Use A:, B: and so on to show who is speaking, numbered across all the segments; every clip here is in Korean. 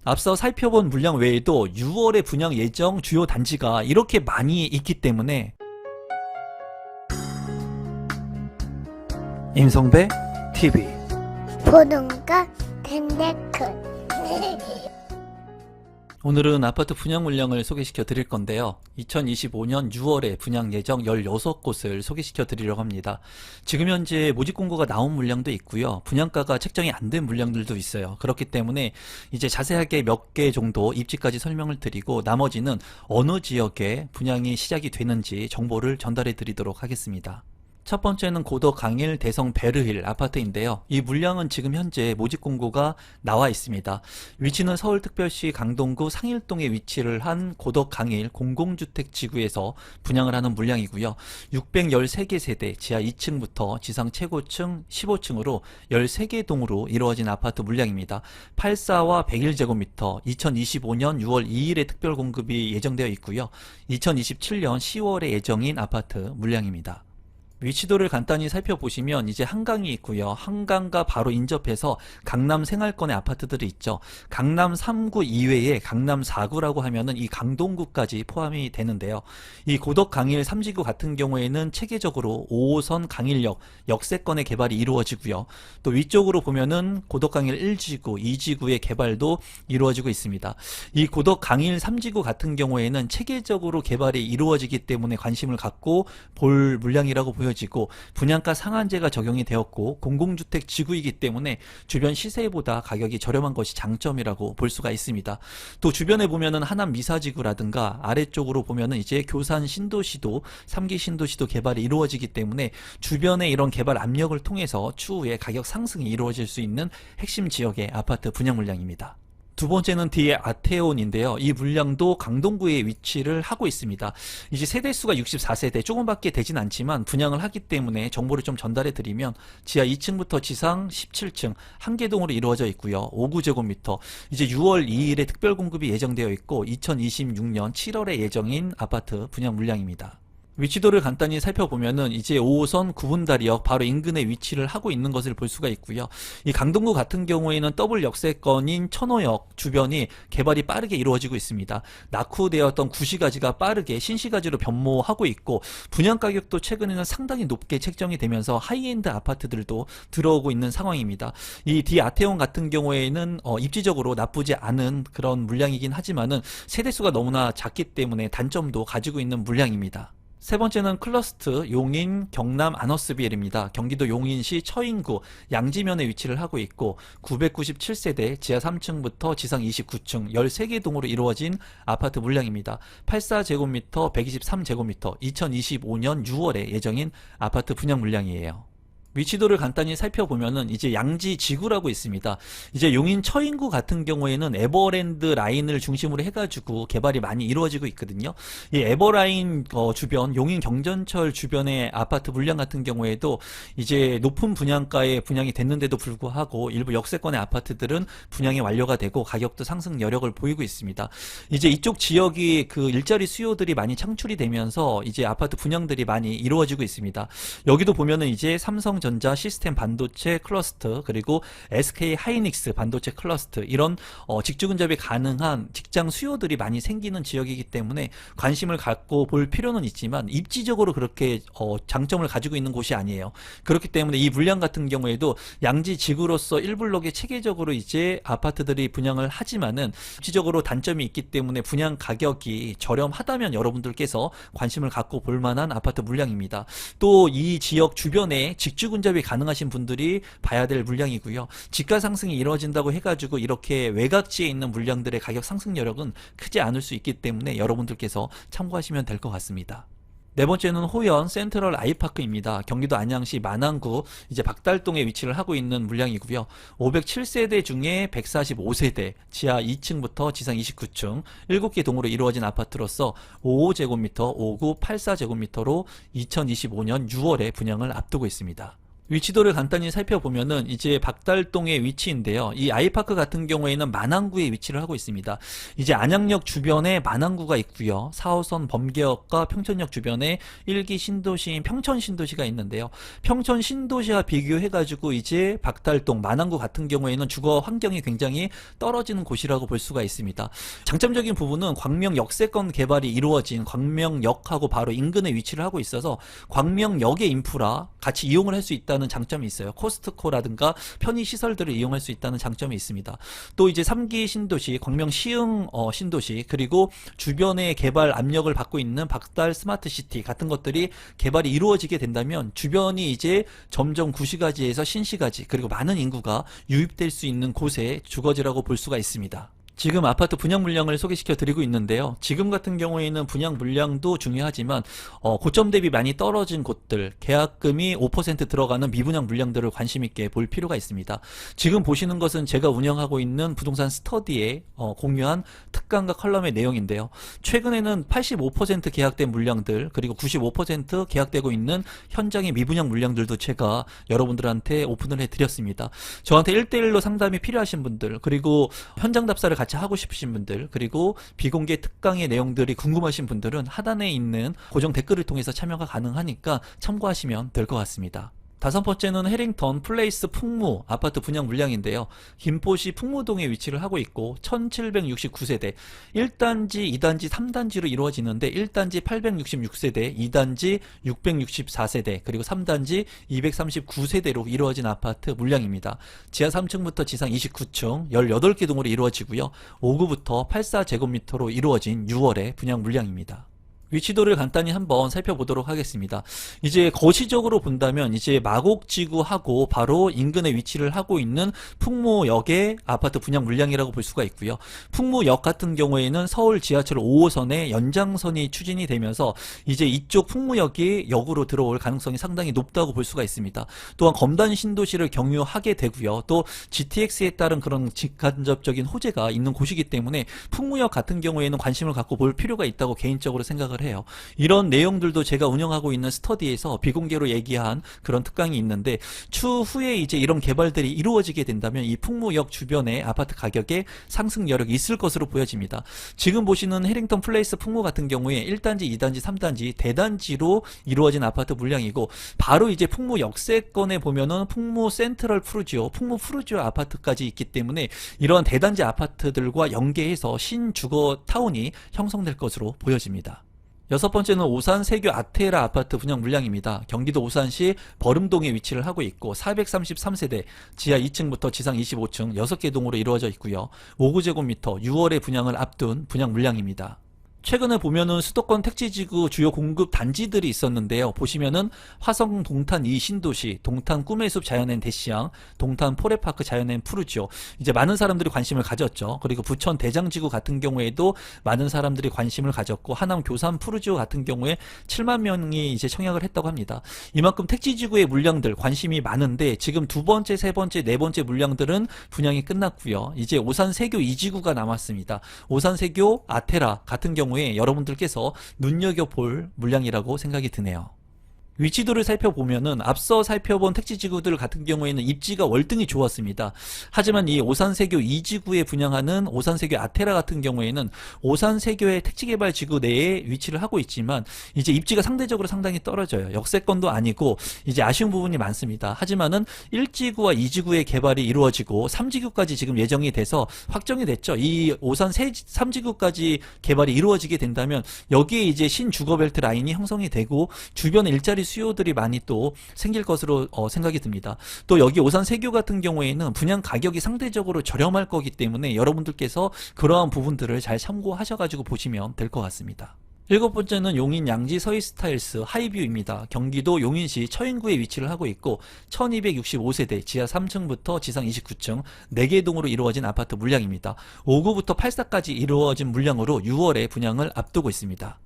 A: 앞서 살펴본 물량 외에도 6월에 분양 예정 주요 단지가 이렇게 많이 있기 때문에 임성배 TV
B: 보동과 덴데크
A: 오늘은 아파트 분양 물량을 소개시켜 드릴 건데요. 2025년 6월에 분양 예정 16곳을 소개시켜 드리려고 합니다. 지금 현재 모집 공고가 나온 물량도 있고요. 분양가가 책정이 안 된 물량들도 있어요. 그렇기 때문에 이제 자세하게 몇 개 정도 입지까지 설명을 드리고 나머지는 어느 지역에 분양이 시작이 되는지 정보를 전달해 드리도록 하겠습니다. 첫 번째는 고덕 강일 대성 베르힐 아파트인데요. 이 물량은 지금 현재 모집 공고가 나와 있습니다. 위치는 서울특별시 강동구 상일동에 위치를 한 고덕 강일 공공주택 지구에서 분양을 하는 물량이고요. 613개 세대 지하 2층부터 지상 최고층 15층으로 13개 동으로 이루어진 아파트 물량입니다. 84와 101제곱미터 2025년 6월 2일에 특별 공급이 예정되어 있고요. 2027년 10월에 예정인 아파트 물량입니다. 위치도를 간단히 살펴보시면 이제 한강이 있고요. 한강과 바로 인접해서 강남 생활권의 아파트들이 있죠. 강남 3구 이외에 강남 4구라고 하면은 이 강동구까지 포함이 되는데요. 이 고덕 강일 3지구 같은 경우에는 체계적으로 5호선 강일역 역세권의 개발이 이루어지고요. 또 위쪽으로 보면은 고덕 강일 1지구, 2지구의 개발도 이루어지고 있습니다. 이 고덕 강일 3지구 같은 경우에는 체계적으로 개발이 이루어지기 때문에 관심을 갖고 볼 물량이라고 보여집니다. 지고 분양가 상한제가 적용이 되었고 공공주택 지구이기 때문에 주변 시세보다 가격이 저렴한 것이 장점이라고 볼 수가 있습니다. 또 주변에 보면은 하남 미사지구라든가 아래쪽으로 보면은 이제 교산 신도시도 3기 신도시도 개발이 이루어지기 때문에 주변에 이런 개발 압력을 통해서 추후에 가격 상승이 이루어질 수 있는 핵심 지역의 아파트 분양 물량입니다. 두 번째는 뒤에 아테온인데요. 이 물량도 강동구에 위치를 하고 있습니다. 이제 세대수가 64세대 조금밖에 되진 않지만 분양을 하기 때문에 정보를 좀 전달해 드리면 지하 2층부터 지상 17층 한 개 동으로 이루어져 있고요. 5구제곱미터 이제 6월 2일에 특별 공급이 예정되어 있고 2026년 7월에 예정인 아파트 분양 물량입니다. 위치도를 간단히 살펴보면은 이제 5호선 구분다리역 바로 인근에 위치를 하고 있는 것을 볼 수가 있고요. 이 강동구 같은 경우에는 더블 역세권인 천호역 주변이 개발이 빠르게 이루어지고 있습니다. 낙후되었던 구시가지가 빠르게 신시가지로 변모하고 있고 분양 가격도 최근에는 상당히 높게 책정이 되면서 하이엔드 아파트들도 들어오고 있는 상황입니다. 이 디 아테온 같은 경우에는 입지적으로 나쁘지 않은 그런 물량이긴 하지만은 세대수가 너무나 작기 때문에 단점도 가지고 있는 물량입니다. 세 번째는 클러스트 용인 경남 아너스빌입니다. 경기도 용인시 처인구 양지면에 위치를 하고 있고 997세대 지하 3층부터 지상 29층 13개 동으로 이루어진 아파트 물량입니다. 84제곱미터 123제곱미터 2025년 6월에 예정인 아파트 분양 물량이에요. 위치도를 간단히 살펴보면은 이제 양지 지구라고 있습니다. 이제 용인 처인구 같은 경우에는 에버랜드 라인을 중심으로 해가지고 개발이 많이 이루어지고 있거든요. 이 에버라인 주변 용인 경전철 주변의 아파트 물량 같은 경우에도 이제 높은 분양가에 분양이 됐는데도 불구하고 일부 역세권의 아파트들은 분양이 완료가 되고 가격도 상승 여력을 보이고 있습니다. 이제 이쪽 지역이 그 일자리 수요들이 많이 창출이 되면서 이제 아파트 분양들이 많이 이루어지고 있습니다. 여기도 보면은 이제 삼성전자 시스템 반도체 클러스터 그리고 SK 하이닉스 반도체 클러스터 이런 직주 근접이 가능한 직장 수요들이 많이 생기는 지역이기 때문에 관심을 갖고 볼 필요는 있지만 입지적으로 그렇게 장점을 가지고 있는 곳이 아니에요. 그렇기 때문에 이 물량 같은 경우에도 양지 지구로서 1블록에 체계적으로 이제 아파트들이 분양을 하지만은 입지적으로 단점이 있기 때문에 분양 가격이 저렴하다면 여러분들께서 관심을 갖고 볼 만한 아파트 물량입니다. 또 이 지역 주변에 직주 근접이 가능하신 분들이 봐야 될 물량이고요. 지가 상승이 이루어진다고 해가지고 이렇게 외곽지에 있는 물량들의 가격 상승 여력은 크지 않을 수 있기 때문에 여러분들께서 참고하시면 될 것 같습니다. 네 번째는 호연 센트럴 아이파크입니다. 경기도 안양시 만안구 이제 박달동에 위치를 하고 있는 물량이고요. 507세대 중에 145세대 지하 2층부터 지상 29층 7개 동으로 이루어진 아파트로서 55제곱미터, 59, 84제곱미터로 2025년 6월에 분양을 앞두고 있습니다. 위치도를 간단히 살펴보면은 이제 박달동의 위치인데요. 이 아이파크 같은 경우에는 만안구에 위치를 하고 있습니다. 이제 안양역 주변에 만안구가 있고요. 4호선 범계역과 평촌역 주변에 1기 신도시인 평촌 신도시가 있는데요. 평촌 신도시와 비교해가지고 이제 박달동 만안구 같은 경우에는 주거 환경이 굉장히 떨어지는 곳이라고 볼 수가 있습니다. 장점적인 부분은 광명 역세권 개발이 이루어진 광명역하고 바로 인근에 위치를 하고 있어서 광명역의 인프라 같이 이용을 할 수 있다는 장점이 있어요. 코스트코라든가 편의시설들을 이용할 수 있다는 장점이 있습니다. 또 이제 3기 신도시, 광명 시흥 신도시, 그리고 주변에 개발 압력을 받고 있는 박달 스마트시티 같은 것들이 개발이 이루어지게 된다면 주변이 이제 점점 구시가지에서 신시가지, 그리고 많은 인구가 유입될 수 있는 곳의 주거지라고 볼 수가 있습니다. 지금 아파트 분양 물량을 소개시켜 드리고 있는데요. 지금 같은 경우에는 분양 물량도 중요하지만 고점 대비 많이 떨어진 곳들, 계약금이 5% 들어가는 미분양 물량들을 관심 있게 볼 필요가 있습니다. 지금 보시는 것은 제가 운영하고 있는 부동산 스터디에 공유한 특강과 컬럼의 내용인데요. 최근에는 85% 계약된 물량들, 그리고 95% 계약되고 있는 현장의 미분양 물량들도 제가 여러분들한테 오픈을 해드렸습니다. 저한테 1대1로 상담이 필요하신 분들, 그리고 현장 답사를 같이 하고 싶으신 분들, 그리고 비공개 특강의 내용들이 궁금하신 분들은 하단에 있는 고정 댓글을 통해서 참여가 가능하니까 참고하시면 될 것 같습니다. 다섯 번째는 해링턴 플레이스 풍무 아파트 분양 물량인데요. 김포시 풍무동에 위치를 하고 있고 1769세대, 1단지, 2단지, 3단지로 이루어지는데 1단지 866세대, 2단지 664세대, 그리고 3단지 239세대로 이루어진 아파트 물량입니다. 지하 3층부터 지상 29층 18개 동으로 이루어지고요. 5구부터 84제곱미터로 이루어진 6월의 분양 물량입니다. 위치도를 간단히 한번 살펴보도록 하겠습니다. 이제 거시적으로 본다면 이제 마곡지구하고 바로 인근에 위치를 하고 있는 풍무역의 아파트 분양 물량이라고 볼 수가 있고요. 풍무역 같은 경우에는 서울 지하철 5호선의 연장선이 추진이 되면서 이제 이쪽 풍무역이 역으로 들어올 가능성이 상당히 높다고 볼 수가 있습니다. 또한 검단 신도시를 경유하게 되고요. 또 GTX에 따른 그런 직간접적인 호재가 있는 곳이기 때문에 풍무역 같은 경우에는 관심을 갖고 볼 필요가 있다고 개인적으로 생각을 해요. 이런 내용들도 제가 운영하고 있는 스터디에서 비공개로 얘기한 그런 특강이 있는데, 추후에 이제 이런 개발들이 이루어지게 된다면 이 풍무역 주변의 아파트 가격에 상승 여력이 있을 것으로 보여집니다. 지금 보시는 해링턴 플레이스 풍무 같은 경우에 1단지, 2단지, 3단지 대단지로 이루어진 아파트 물량이고, 바로 이제 풍무 역세권에 보면은 풍무 센트럴 푸르지오, 풍무 푸르지오 아파트까지 있기 때문에 이러한 대단지 아파트들과 연계해서 신주거 타운이 형성될 것으로 보여집니다. 여섯 번째는 오산 세교 아테라 아파트 분양 물량입니다. 경기도 오산시 버름동에 위치를 하고 있고 433세대, 지하 2층부터 지상 25층 6개 동으로 이루어져 있고요. 5구제곱미터 6월에 분양을 앞둔 분양 물량입니다. 최근에 보면은 수도권 택지지구 주요 공급 단지들이 있었는데요. 보시면은 화성 동탄 2 신도시, 동탄 꿈의 숲 자연엔 대시양, 동탄 포레파크 자연엔 푸르지오, 이제 많은 사람들이 관심을 가졌죠. 그리고 부천 대장지구 같은 경우에도 많은 사람들이 관심을 가졌고, 하남 교산 푸르지오 같은 경우에 7만 명이 이제 청약을 했다고 합니다. 이만큼 택지지구의 물량들 관심이 많은데 지금 두 번째, 세 번째, 네 번째 물량들은 분양이 끝났고요. 이제 오산 세교 2지구가 남았습니다. 오산 세교 아테라 같은 경우에 여러분들께서 눈여겨볼 물량이라고 생각이 드네요. 위치도를 살펴보면은 앞서 살펴본 택지지구들 같은 경우에는 입지가 월등히 좋았습니다. 하지만 이 오산세교 2지구에 분양하는 오산세교 아테라 같은 경우에는 오산세교의 택지개발지구 내에 위치를 하고 있지만 이제 입지가 상대적으로 상당히 떨어져요. 역세권도 아니고 이제 아쉬운 부분이 많습니다. 하지만은 1지구와 2지구의 개발이 이루어지고 3지구까지 지금 예정이 돼서 확정이 됐죠. 이 오산 3지구까지 개발이 이루어지게 된다면 여기에 이제 신주거벨트 라인이 형성이 되고 주변에 일자리 수요들이 많이 또 생길 것으로 생각이 듭니다. 또 여기 오산 세교 같은 경우에는 분양 가격이 상대적으로 저렴할 거기 때문에 여러분들께서 그러한 부분들을 잘 참고하셔가지고 보시면 될 것 같습니다. 일곱 번째는 용인 양지 서이스타일스 하이뷰입니다. 경기도 용인시 처인구에 위치를 하고 있고 1265세대, 지하 3층부터 지상 29층 4개 동으로 이루어진 아파트 물량입니다. 5구부터 84까지 이루어진 물량으로 6월에 분양을 앞두고 있습니다.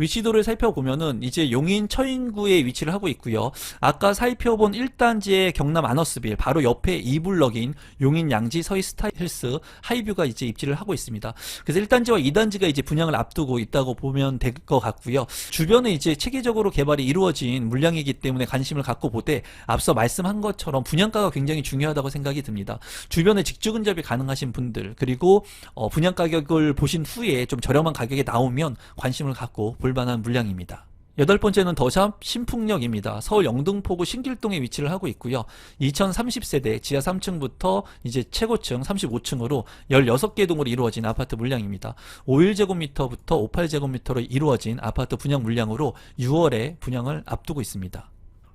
A: 위치도를 살펴보면은 이제 용인 처인구에 위치를 하고 있고요. 아까 살펴본 1단지의 경남 아너스빌 바로 옆에 2블럭인 용인 양지 서이스타일스 하이뷰가 이제 입지를 하고 있습니다. 그래서 1단지와 2단지가 이제 분양을 앞두고 있다고 보면 될 것 같고요. 주변에 이제 체계적으로 개발이 이루어진 물량이기 때문에 관심을 갖고 보되 앞서 말씀한 것처럼 분양가가 굉장히 중요하다고 생각이 듭니다. 주변에 직주 근접이 가능하신 분들 그리고 분양 가격을 보신 후에 좀 저렴한 가격에 나오면 관심을 갖고 볼만한 물량입니다. 여덟 번째는 더샵 신풍역입니다. 서울 영등포구 신길동에 위치를 하고 있고요. 2030세대 지하 3층부터 이제 최고층 35층으로 16개 동으로 이루어진 아파트 물량입니다. 51제곱미터부터 58제곱미터로 이루어진 아파트 분양 물량으로 6월에 분양을 앞두고 있습니다.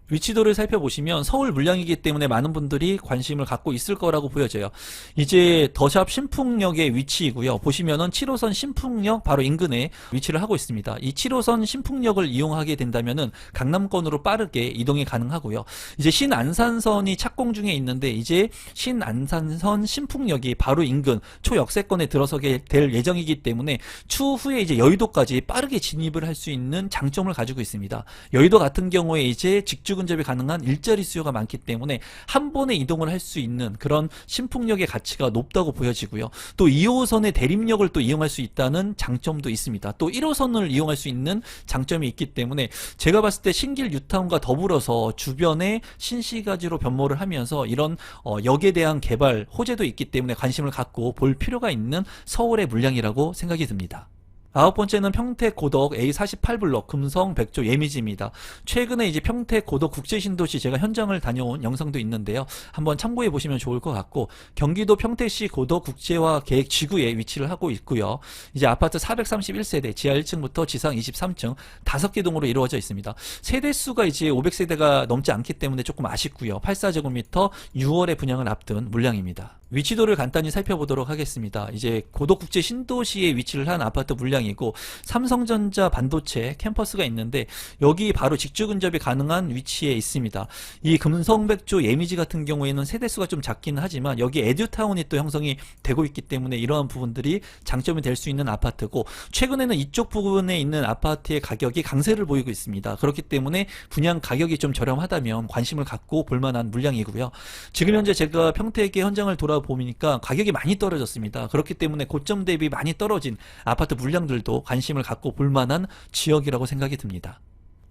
A: 위치도를 살펴보시면 서울 물량이기 때문에 많은 분들이 관심을 갖고 있을 거라고 보여져요. 이제 더샵 신풍역의 위치이고요. 보시면은 7호선 신풍역 바로 인근에 위치를 하고 있습니다. 이 7호선 신풍역을 이용하게 된다면은 강남권으로 빠르게 이동이 가능하고요. 이제 신안산선이 착공 중에 있는데 이제 신안산선 신풍역이 바로 인근 초역세권에 들어서게 될 예정이기 때문에 추후에 이제 여의도까지 빠르게 진입을 할 수 있는 장점을 가지고 있습니다. 여의도 같은 경우에 이제 직주 근접이 가능한 일자리 수요가 많기 때문에 한 번에 이동을 할 수 있는 그런 신풍역의 가치가 높다고 보여지고요. 또 2호선의 대림역을 또 이용할 수 있다는 장점도 있습니다. 또 1호선을 이용할 수 있는 장점이 있기 때문에 제가 봤을 때 신길 뉴타운과 더불어서 주변에 신시가지로 변모를 하면서 이런 역에 대한 개발 호재도 있기 때문에 관심을 갖고 볼 필요가 있는 서울의 물량이라고 생각이 듭니다. 아홉 번째는 평택 고덕 A48블럭 금성 백조 예미지입니다. 최근에 이제 평택 고덕 국제신도시 제가 현장을 다녀온 영상도 있는데요. 한번 참고해 보시면 좋을 것 같고 경기도 평택시 고덕 국제화 계획 지구에 위치를 하고 있고요. 이제 아파트 431세대 지하 1층부터 지상 23층 5개 동으로 이루어져 있습니다. 세대수가 이제 500세대가 넘지 않기 때문에 조금 아쉽고요. 84제곱미터 6월에 분양을 앞둔 물량입니다. 위치도를 간단히 살펴보도록 하겠습니다. 이제 고덕국제 신도시에 위치를 한 아파트 물량이고 삼성전자 반도체 캠퍼스가 있는데 여기 바로 직주 근접이 가능한 위치에 있습니다. 이 금성백조 예미지 같은 경우에는 세대수가 좀 작긴 하지만 여기 에듀타운이 또 형성이 되고 있기 때문에 이러한 부분들이 장점이 될 수 있는 아파트고 최근에는 이쪽 부분에 있는 아파트의 가격이 강세를 보이고 있습니다. 그렇기 때문에 분양 가격이 좀 저렴하다면 관심을 갖고 볼만한 물량이고요. 지금 현재 제가 평택의 현장을 보니까 가격이 많이 떨어졌습니다. 그렇기 때문에 고점 대비 많이 떨어진 아파트 물량들도 관심을 갖고 볼만한 지역이라고 생각이 듭니다.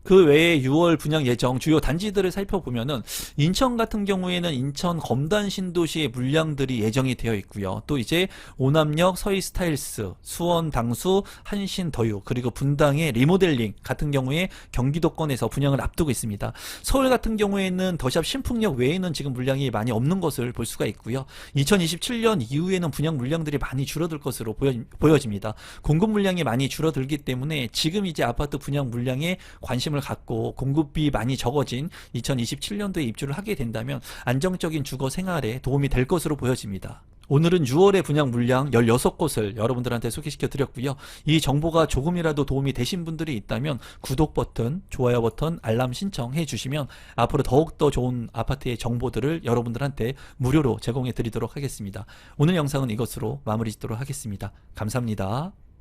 A: 그 외에 6월 분양 예정 주요 단지들을 살펴보면은 인천 같은 경우에는 인천 검단 신도시의 물량들이 예정이 되어 있고요. 또 이제 오남역 서이스타일스, 수원 당수, 한신 더유, 그리고 분당의 리모델링 같은 경우에 경기도권에서 분양을 앞두고 있습니다. 서울 같은 경우에는 더샵 신풍역 외에는 지금 물량이 많이 없는 것을 볼 수가 있고요. 2027년 이후에는 분양 물량들이 많이 줄어들 것으로 보여집니다. 공급 물량이 많이 줄어들기 때문에 지금 이제 아파트 분양 물량에 관심을 갖고 공급이 많이 적어진 2027년도에 입주를 하게 된다면 안정적인 주거 생활에 도움이 될 것으로 보여집니다. 오늘은 6월의 분양 물량 16곳을 여러분들한테 소개시켜 드렸고요. 이 정보가 조금이라도 도움이 되신 분들이 있다면 구독 버튼, 좋아요 버튼, 알람 신청해 주시면 앞으로 더욱더 좋은 아파트의 정보들을 여러분들한테 무료로 제공해 드리도록 하겠습니다. 오늘 영상은 이것으로 마무리 짓도록 하겠습니다. 감사합니다.